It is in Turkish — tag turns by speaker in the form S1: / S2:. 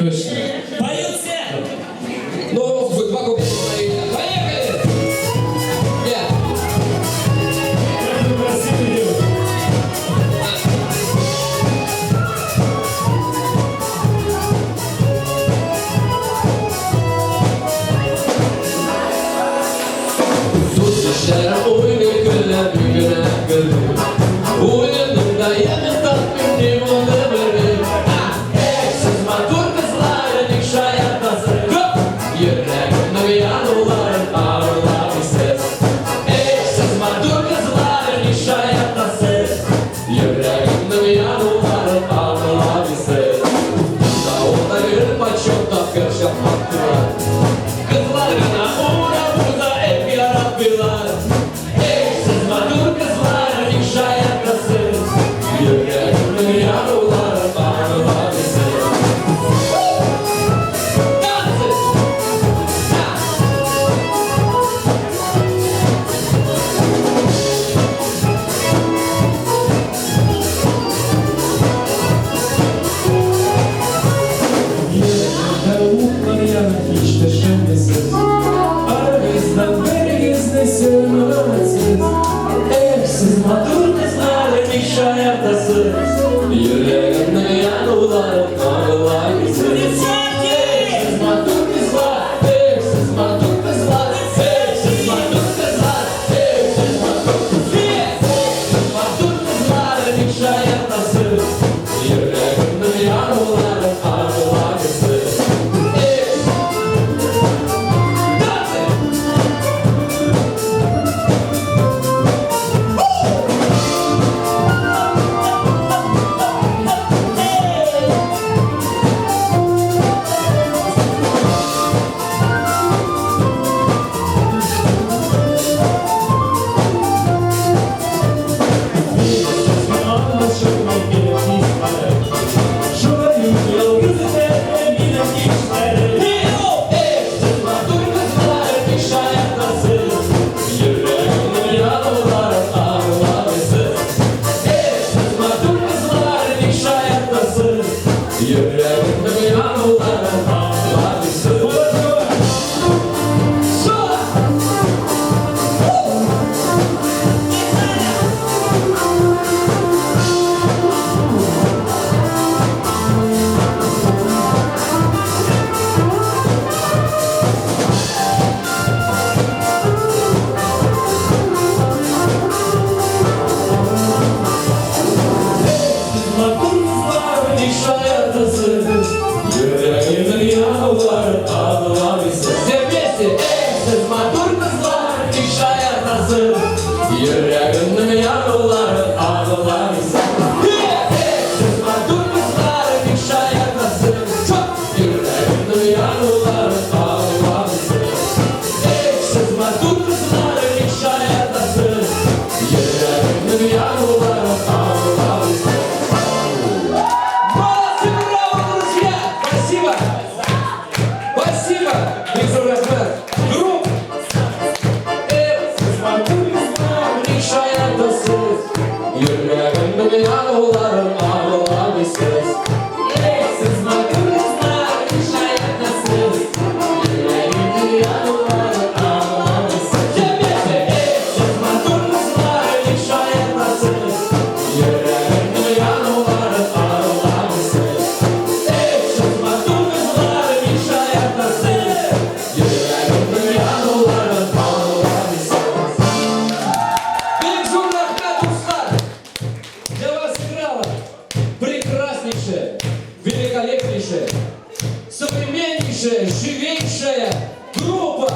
S1: Точно.
S2: Поют все!
S1: Ну, вы два куплета мои. Поехали! Нет.
S2: Каждый красивый девушка.
S1: Düşler oyunu güller büyüne gülür. Uyudum da yemin tatlım ne oldu böyle. Siz matur kızlar nikşaya tasır. Yüreğimde yanılar ağırlar bir ses. Siz matur kızlar nikşaya tasır. Yüreğimde yanılar ağırlar bir ses. Dağılda bir paçokta kırşap baktılar. Kızlar gana uğra burada hep yarattılar. Siz matur kızlar nikşaya tasır. Yüreğimde yanılar ağırlar bir ses.
S2: Umutlar yanık hiç düşünmesin. Aramızdan beri gizlesin öğretsin.
S1: Siz matur kızlar nikşaya tasır. Yüreğimde yanılar ağırlar bir ses. Siz matur kızlar, siz matur kızlar, siz matur kızlar, siz matur kızlar. Siz matur kızlar nikşaya tasır. Yüreğimde yanılar ağırlar bir ses.
S2: Anlaşılmak gerektiği Şurale yıldızı eminim işleri.
S1: Siz matur kızlar nikşaya tasır. Yüreğimde yanılar ağırlar bir ses. Siz matur kızlar nikşaya tasır. Yüreğimde yanılar ağırlar bir ses. Maturlar nikşaya tasır. Yüreğimde yanılar ağırlar bir ses. Sevgisi, siz matur kızlar nikşaya tasır. Yüreğimde yanılar ağırlar bir ses. Siz matur kızlar nikşaya tasır. Yüreğimde yanılar ağırlar bir ses. Siz matur kızlar nikşaya tasır. Yüreğimde yanılar ağırlar bir ses. Молодцы, браво, друзья! Спасибо! Спасибо! Группа! Siz matur kızlar nikşaya tasır. Yüreğimde yanılar ağırlar bir ses. Siz matur kızlar nikşaya tasır. Yüreğimde yanılar ağırlar bir ses. Siz matur kızlar nikşaya tasır. Yüreğimde yanılar ağırlar bir ses. Siz matur kızlar nikşaya tasır. Yüreğimde yanılar ağırlar bir ses. Безумно катушка! Для вас играла прекраснейшая, великолепнейшая, современнейшая, живейшая группа.